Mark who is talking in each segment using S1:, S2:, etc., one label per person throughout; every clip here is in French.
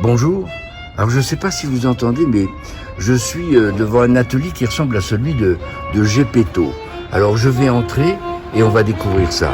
S1: Bonjour. Alors je ne sais pas si vous entendez, mais je suis devant un atelier qui ressemble à celui de Gepetto. Alors je vais entrer et on va découvrir ça.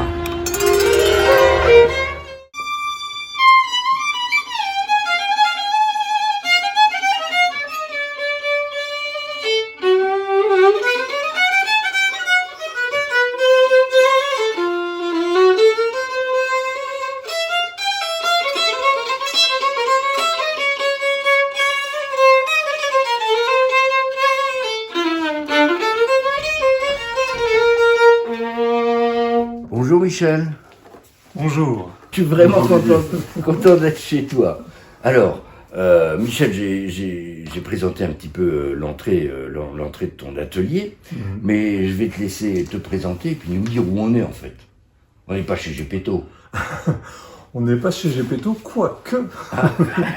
S1: Bonjour Michel.
S2: Bonjour.
S1: Je suis vraiment content d'être chez toi. Alors, Michel, j'ai présenté un petit peu l'entrée de ton atelier, mais je vais te laisser te présenter et puis nous dire où on est en fait. On n'est pas chez Gepetto.
S2: On n'est pas chez Gepetto, quoique.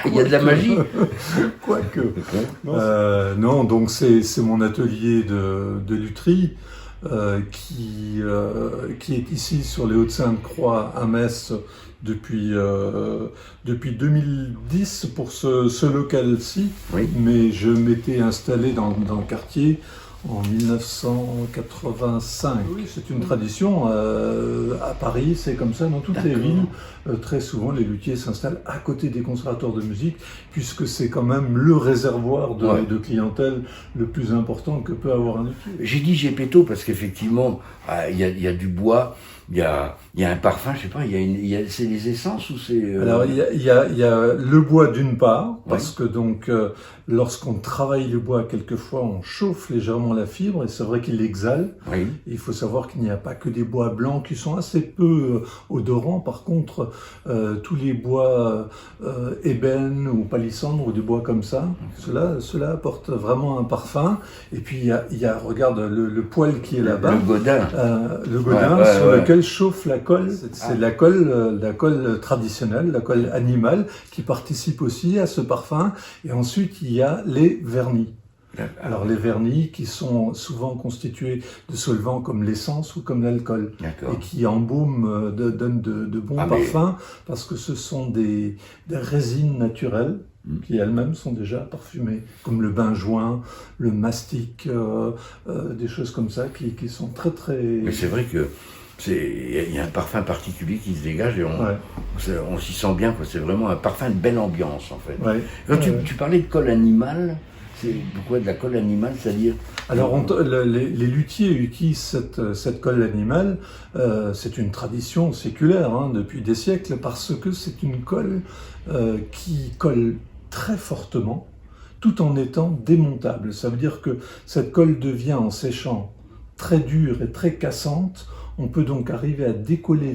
S1: Il y a de la magie.
S2: Quoique. Non, donc c'est mon atelier de lutherie qui est ici sur les Hauts-de-Sainte-Croix à Metz depuis 2010 pour ce local-ci.
S1: Oui.
S2: Mais je m'étais installé dans le quartier en 1985. Oui, c'est une tradition. À Paris, c'est comme ça dans toutes les villes. Très souvent, les luthiers s'installent à côté des conservatoires de musique, puisque c'est quand même le réservoir de clientèle le plus important que peut avoir un luthier.
S1: J'ai dit Gepetto parce qu'effectivement, il y a du bois, il y a un parfum, je sais pas, c'est les essences ou c'est...
S2: Alors, il y a le bois d'une part, parce que donc, lorsqu'on travaille le bois, quelquefois, on chauffe légèrement la fibre, et c'est vrai qu'il l'exhale.
S1: Oui.
S2: Il faut savoir qu'il n'y a pas que des bois blancs qui sont assez peu odorants. Par contre, tous les bois ébène ou palissandre ou des bois comme ça, cela apporte vraiment un parfum. Et puis, il y a regarde, le poêle qui est là-bas.
S1: Le godin.
S2: Sur lequel chauffe la colle. C'est la colle traditionnelle, la colle animale, qui participe aussi à ce parfum. Et ensuite, il y a les vernis. Alors les vernis qui sont souvent constitués de solvants comme l'essence ou comme l'alcool et qui embaument, donnent de bons parfums parce que ce sont des résines naturelles qui elles-mêmes sont déjà parfumées, comme le benjoin, le mastic, des choses comme ça qui sont très très...
S1: Mais c'est vrai que il y a un parfum particulier qui se dégage et on s'y sent bien, quoi. C'est vraiment un parfum de belle ambiance en fait. Quand tu parlais de colle animale, c'est pourquoi de la colle animale, c'est-à-dire?
S2: Alors les luthiers utilisent cette colle animale, c'est une tradition séculaire depuis des siècles parce que c'est une colle qui colle très fortement tout en étant démontable. Ça veut dire que cette colle devient en séchant très dure et très cassante. On peut donc arriver à décoller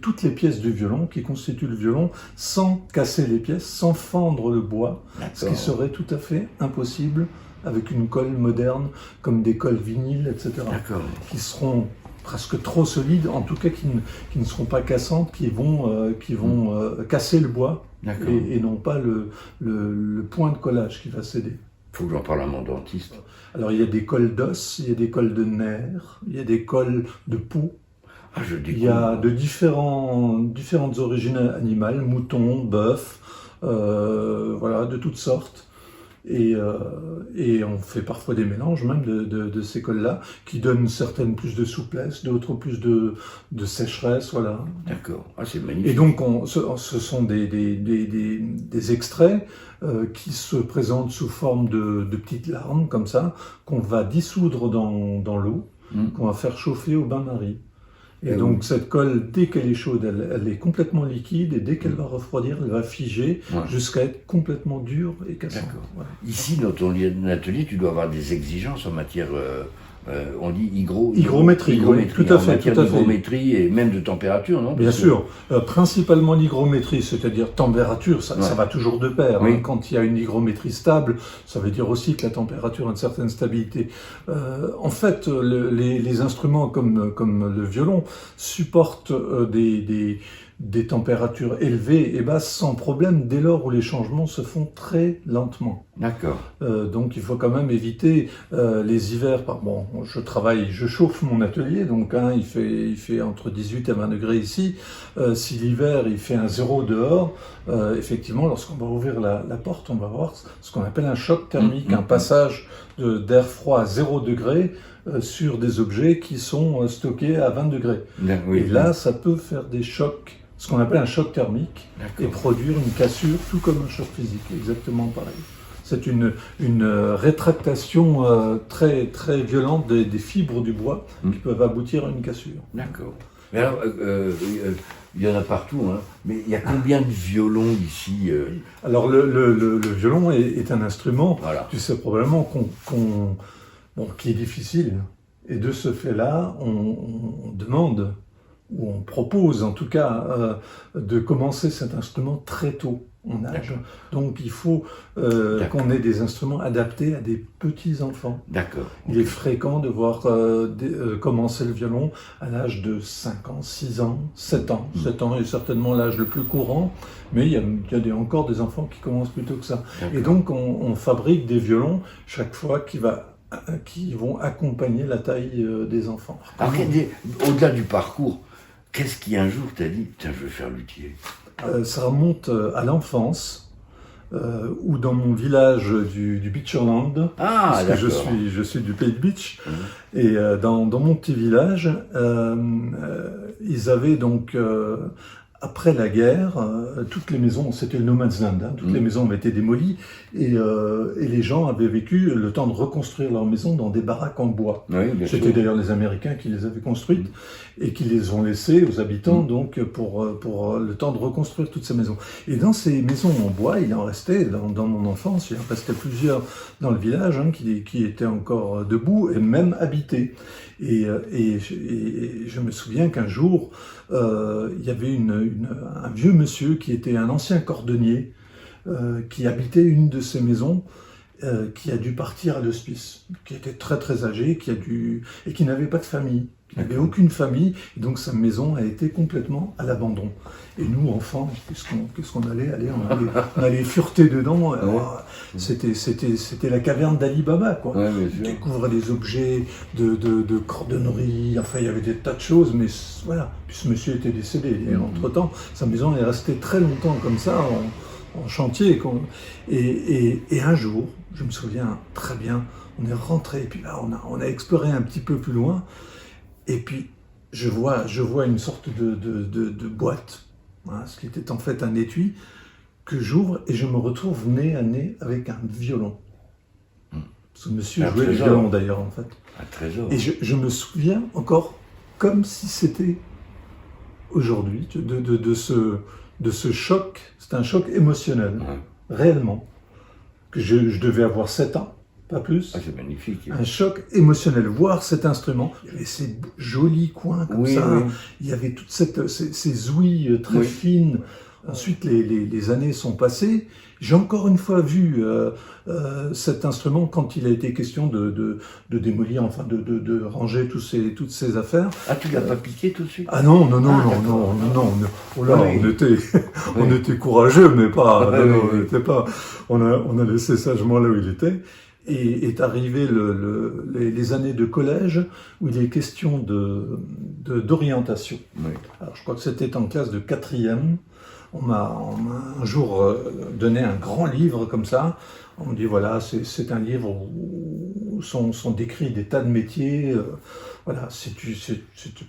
S2: toutes les pièces du violon qui constituent le violon sans casser les pièces, sans fendre le bois, ce qui serait tout à fait impossible avec une colle moderne comme des colles vinyles, etc. Qui seront presque trop solides, en tout cas qui ne seront pas cassantes, qui vont casser le bois et non pas le point de collage qui va céder.
S1: Il faut que j'en parle à mon dentiste.
S2: Alors il y a des colles d'os, il y a des colles de nerfs, il y a des colles de peau. Il y a de différentes origines animales, moutons, bœufs, de toutes sortes. Et on fait parfois des mélanges même de ces colles-là qui donnent certaines plus de souplesse, d'autres plus de sécheresse, voilà.
S1: D'accord, c'est magnifique.
S2: Et donc ce sont des extraits qui se présentent sous forme de petites larmes comme ça, qu'on va dissoudre dans l'eau, qu'on va faire chauffer au bain-marie. Et donc cette colle, dès qu'elle est chaude, elle est complètement liquide et dès qu'elle va refroidir, elle va figer jusqu'à être complètement dure et cassante.
S1: Ici, dans ton atelier, tu dois avoir des exigences en matière, on dit
S2: hygrométrie, tout à fait.
S1: Hygrométrie et même de température, non?
S2: Bien sûr, principalement l'hygrométrie, c'est-à-dire température, ça va toujours de pair. Quand il y a une hygrométrie stable, ça veut dire aussi que la température a une certaine stabilité. En fait, les instruments comme le violon supportent des températures élevées et basses sans problème dès lors où les changements se font très lentement.
S1: D'accord.
S2: Donc il faut quand même éviter les hivers. Bon, je chauffe mon atelier, donc il fait entre 18 et 20 degrés ici. Si l'hiver il fait un 0 dehors, effectivement, lorsqu'on va ouvrir la porte, on va voir ce qu'on appelle un choc thermique, un passage d'air froid à 0 degré sur des objets qui sont stockés à 20 degrés.
S1: Oui,
S2: et là, ça peut faire des chocs, ce qu'on appelle un choc thermique, et produire une cassure, tout comme un choc physique, exactement pareil. C'est une rétractation très, très violente des fibres du bois qui peuvent aboutir à une cassure.
S1: D'accord. Mais alors, il y en a partout, hein, mais il y a combien de violons ici
S2: Alors, le violon est un instrument,
S1: voilà.
S2: Tu sais probablement, qui est difficile. Et de ce fait-là, on demande, ou on propose en tout cas, de commencer cet instrument très tôt en âge. Donc il faut qu'on ait des instruments adaptés à des petits-enfants.
S1: D'accord.
S2: Il est fréquent de voir commencer le violon à l'âge de 5 ans, 6 ans, 7 ans. 7 ans est certainement l'âge le plus courant, mais il y a encore des enfants qui commencent plus tôt que ça. Et donc on fabrique des violons chaque fois qui vont accompagner la taille des enfants.
S1: Alors, au-delà du parcours, qu'est-ce qui un jour t'a dit « Tiens, je vais faire luthier »
S2: Ça remonte à l'enfance, où dans mon village du Beacherland, parce que je suis du Pays de Beach, et dans mon petit village, ils avaient donc... après la guerre, toutes les maisons, c'était le no man's land, toutes les maisons avaient été démolies et les gens avaient vécu le temps de reconstruire leurs maisons dans des baraques en bois.
S1: Oui,
S2: c'était d'ailleurs les Américains qui les avaient construites et qui les ont laissées aux habitants donc pour le temps de reconstruire toutes ces maisons. Et dans ces maisons en bois, il en restait, dans mon enfance, il en restait plusieurs dans le village qui étaient encore debout et même habités. Et je me souviens qu'un jour, il y avait un vieux monsieur qui était un ancien cordonnier qui habitait une de ces maisons, qui a dû partir à l'hospice, qui était très très âgé, et qui n'avait pas de famille. Il n'avait aucune famille, et donc sa maison a été complètement à l'abandon. Et nous, enfants, qu'est-ce qu'on allait on allait fureter dedans. C'était la caverne d'Ali Baba, quoi.
S1: Ouais,
S2: on découvrait des objets de cordonnerie, enfin il y avait des tas de choses, mais voilà. Puis ce monsieur était décédé. Et entre-temps, sa maison est restée très longtemps comme ça, en chantier. Et un jour, je me souviens très bien, on est rentré, et puis là, on a exploré un petit peu plus loin, et puis je vois une sorte de boîte, ce qui était en fait un étui, que j'ouvre, et je me retrouve nez à nez avec un violon. Ce monsieur jouait le violon d'ailleurs, en fait.
S1: Un trésor.
S2: Et je me souviens encore, comme si c'était aujourd'hui, de ce choc. C'est un choc émotionnel, réellement, que je devais avoir 7 ans, pas plus.
S1: Ah, c'est magnifique.
S2: Un choc émotionnel, voir cet instrument. Il y avait ces jolis coins comme ça, il y avait toutes ces ouïes très fines. Ensuite, les années sont passées. J'ai encore une fois vu cet instrument quand il a été question de démolir, enfin de ranger toutes ces affaires.
S1: Ah, tu l'as pas piqué tout de suite?
S2: Ah non. Oh là, on était courageux, mais pas. On a laissé sagement là où il était. Et est arrivé les années de collège où il est question d'orientation. Alors, je crois que c'était en classe de 4e. On m'a un jour donné un grand livre comme ça. On me dit voilà, c'est un livre où sont décrits des tas de métiers. Voilà, si tu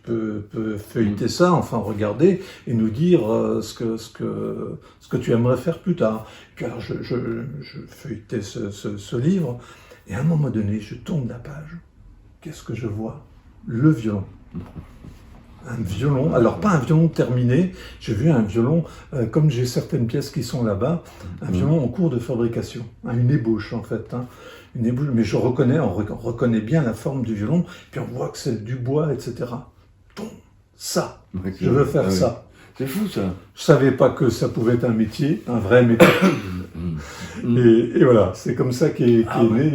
S2: peux feuilleter ça, enfin regarder et nous dire ce que tu aimerais faire plus tard. Puis alors je feuilletais ce livre et à un moment donné, je tourne la page. Qu'est-ce que je vois? Le violon. Un violon, alors pas un violon terminé, j'ai vu un violon, comme j'ai certaines pièces qui sont là-bas, un violon en cours de fabrication, une ébauche en fait, une ébauche, mais on reconnaît bien la forme du violon, puis on voit que c'est du bois, etc. Bon, ça, je veux faire ça.
S1: C'est fou ça.
S2: Je savais pas que ça pouvait être un métier, un vrai métier. Et voilà, c'est comme ça qu'est né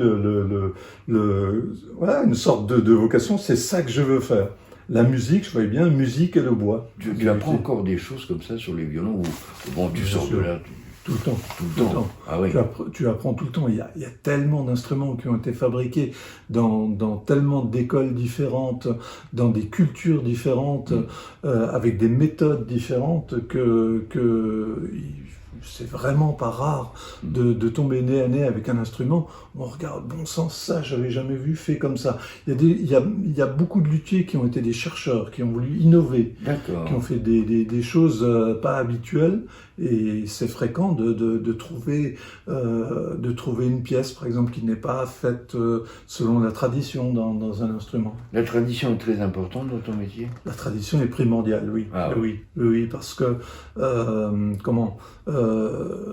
S2: voilà, une sorte de vocation, c'est ça que je veux faire. La musique, je voyais bien, musique et le bois.
S1: Tu apprends encore des choses comme ça sur les violons ou bon, tu sors de là
S2: tout le temps.
S1: tout le temps. Ah oui.
S2: Tu apprends tout le temps. Il y a tellement d'instruments qui ont été fabriqués dans tellement d'écoles différentes, dans des cultures différentes, avec des méthodes différentes que c'est vraiment pas rare de tomber nez à nez avec un instrument. On regarde, bon sang, ça, j'avais jamais vu fait comme ça. Il y a beaucoup de luthiers qui ont été des chercheurs, qui ont voulu innover, qui ont fait des choses pas habituelles. Et c'est fréquent de trouver une pièce, par exemple, qui n'est pas faite selon la tradition dans un instrument.
S1: La tradition est très importante dans ton métier?
S2: La tradition est primordiale, oui.
S1: Ah,
S2: oui, parce que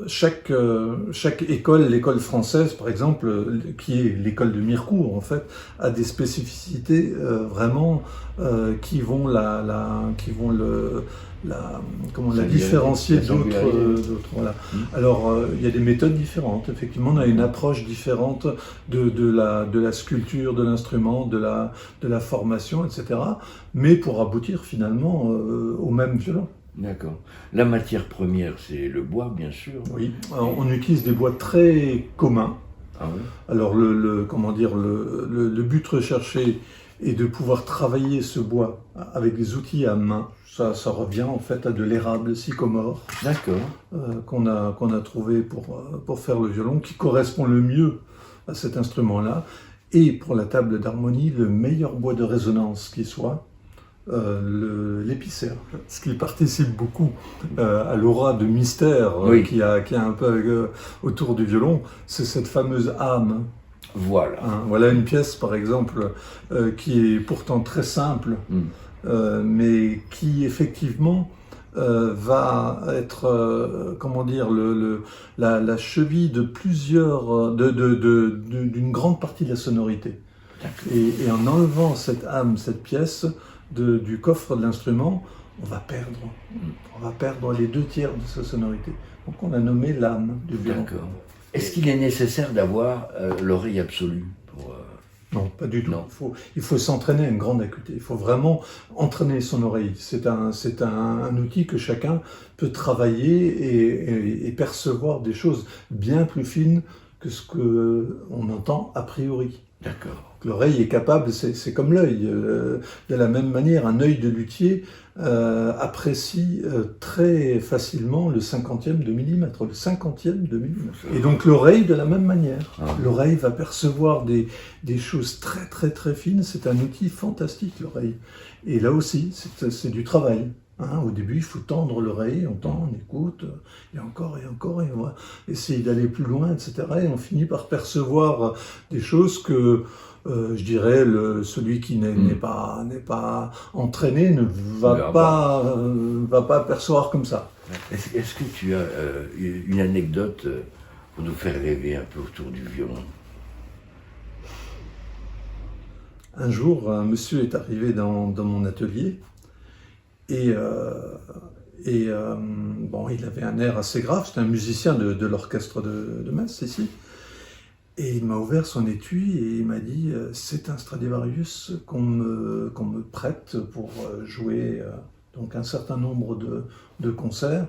S2: chaque école, l'école française, par exemple, qui est l'école de Mirecourt, en fait, a des spécificités vraiment qui vont la différencier d'autres. Voilà. Alors, il y a des méthodes différentes. Effectivement, on a une approche différente de la sculpture, de l'instrument, de la formation, etc. Mais pour aboutir finalement au même violon.
S1: D'accord. La matière première, c'est le bois, bien sûr.
S2: Oui. Alors, on utilise des bois très communs.
S1: Ah oui.
S2: Alors, le but recherché est de pouvoir travailler ce bois avec des outils à main. Ça revient en fait à de l'érable sycomore.
S1: D'accord.
S2: Qu'on a trouvé pour faire le violon, qui correspond le mieux à cet instrument-là. Et pour la table d'harmonie, le meilleur bois de résonance qui soit, l'épicère. Ce qui participe beaucoup à l'aura de mystère qu'il y a un peu autour du violon, c'est cette fameuse âme.
S1: Voilà.
S2: Voilà une pièce, par exemple, qui est pourtant très simple, mais qui effectivement va être, la cheville de plusieurs, d'une grande partie de la sonorité. Et en enlevant cette âme, cette pièce du coffre de l'instrument, on va perdre les 2/3 de sa sonorité. Donc on a nommé l'âme du violon.
S1: D'accord. Est-ce qu'il est nécessaire d'avoir l'oreille absolue pour,
S2: Non, pas du tout.
S1: Non.
S2: Il faut s'entraîner à une grande acuité. Il faut vraiment entraîner son oreille. C'est un outil que chacun peut travailler et percevoir des choses bien plus fines que ce qu'on entend a priori.
S1: D'accord.
S2: L'oreille est capable, c'est comme l'œil. De la même manière, un œil de luthier apprécie très facilement le 50e de millimètre, le 50e de millimètre. Et donc l'oreille de la même manière. L'oreille va percevoir des choses très très très fines. C'est un outil fantastique, l'oreille. Et là aussi, c'est du travail. Au début, il faut tendre l'oreille, on tend, on écoute, et encore, et on va essayer d'aller plus loin, etc. Et on finit par percevoir des choses que, je dirais, celui qui n'est pas entraîné ne va pas percevoir comme ça.
S1: Est-ce que tu as une anecdote pour nous faire rêver un peu autour du violon?
S2: Un jour, un monsieur est arrivé dans mon atelier, et il avait un air assez grave. C'était un musicien de l'orchestre de Metz, ici. Et il m'a ouvert son étui et il m'a dit « C'est un Stradivarius qu'on me prête pour jouer donc un certain nombre de concerts. »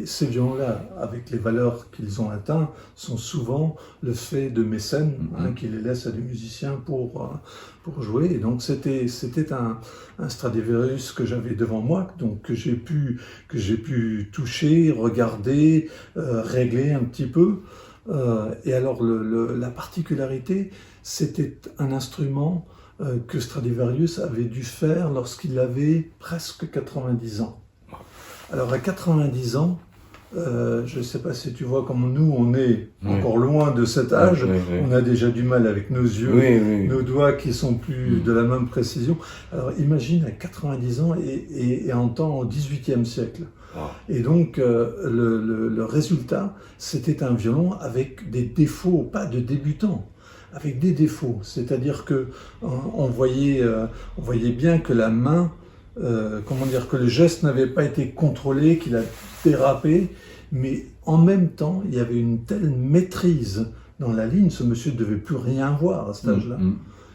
S2: Ces violons-là, avec les valeurs qu'ils ont atteints, sont souvent le fait de mécènes qui les laissent à des musiciens pour jouer. Et donc c'était un Stradivarius que j'avais devant moi, donc que j'ai pu toucher, regarder, régler un petit peu. Et alors la particularité, c'était un instrument que Stradivarius avait dû faire lorsqu'il avait presque 90 ans. Alors à 90 ans, je ne sais pas si tu vois comme nous, on est encore loin de cet âge, on a déjà du mal avec nos yeux, nos doigts qui sont plus de la même précision. Alors imagine à 90 ans et en temps au XVIIIe siècle. Et donc le résultat, c'était un violon avec des défauts, pas de débutant, avec des défauts. C'est-à-dire que on voyait bien que la main, que le geste n'avait pas été contrôlé, qu'il a dérapé, mais en même temps, il y avait une telle maîtrise dans la ligne, ce monsieur ne devait plus rien voir à cet âge-là.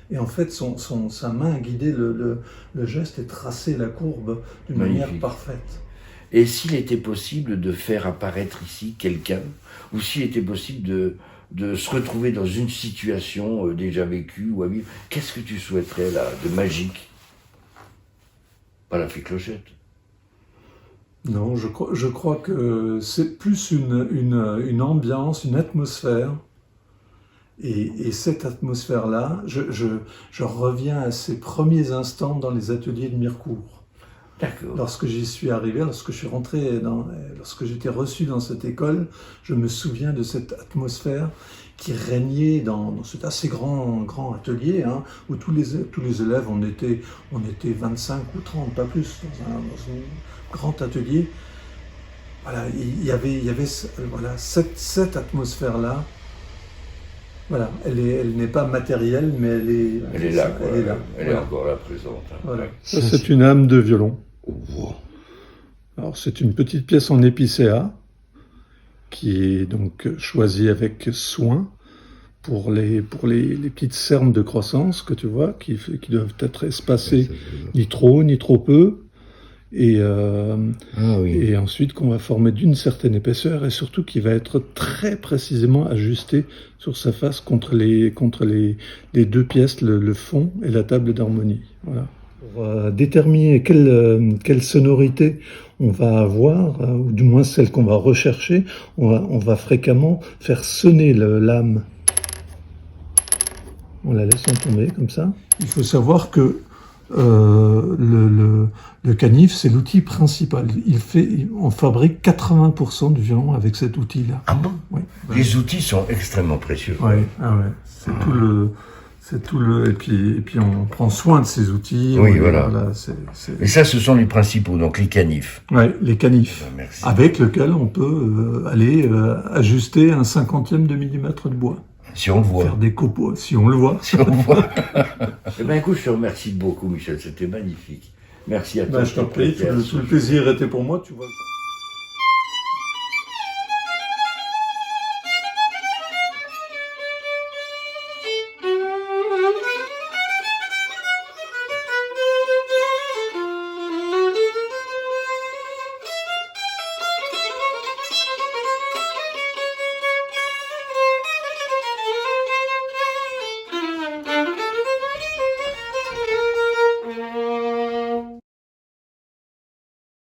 S2: Et en fait, sa main guidait le geste et traçait la courbe d'une manière parfaite.
S1: Et s'il était possible de faire apparaître ici quelqu'un, ou s'il était possible de se retrouver dans une situation déjà vécue ou à vivre, qu'est-ce que tu souhaiterais là, de magique? Pas la fée Clochette.
S2: Non, je crois que c'est plus une ambiance, une atmosphère. Et cette atmosphère-là, je reviens à ces premiers instants dans les ateliers de Mirecourt.
S1: D'accord.
S2: Lorsque j'y suis arrivé, lorsque je suis rentré, lorsque j'étais reçu dans cette école, je me souviens de cette atmosphère qui régnait dans cet assez grand atelier, hein, où tous les élèves, on était 25 ou 30, pas plus, dans un grand atelier. Voilà, il y avait voilà, cette atmosphère-là. Voilà, elle n'est pas matérielle, mais
S1: elle est là.
S2: Elle est là.
S1: Elle est encore là, présente. Hein.
S2: Voilà. Ça, c'est une âme de violon.
S1: Wow.
S2: Alors, c'est une petite pièce en épicéa qui est donc choisie avec soin pour les petites cernes de croissance que tu vois, qui doivent être espacées ni trop peu. Et ensuite qu'on va former d'une certaine épaisseur et surtout qui va être très précisément ajusté sur sa face contre les deux pièces, le fond et la table d'harmonie. Voilà. Pour déterminer quelle sonorité on va avoir, ou du moins celle qu'on va rechercher, on va fréquemment faire sonner l'âme. On la laisse tomber comme ça. Il faut savoir que le canif, c'est l'outil principal. On fabrique 80% du violon avec cet outil-là.
S1: Ah bon?
S2: Oui.
S1: Les outils sont extrêmement précieux.
S2: Oui, c'est tout le, et puis on prend soin de ces outils.
S1: Oui, voilà. Et ça, ce sont les principaux, donc les canifs.
S2: Oui, les canifs.
S1: Merci.
S2: Avec lesquels on peut aller ajuster un 50e de millimètre de bois.
S1: Si on le voit.
S2: Faire des copeaux, si on le voit.
S1: Si on le voit. Eh bien, écoute, je te remercie beaucoup, Michel. C'était magnifique. Merci à toi.
S2: Je t'en prie, tout le plaisir était pour moi, tu vois.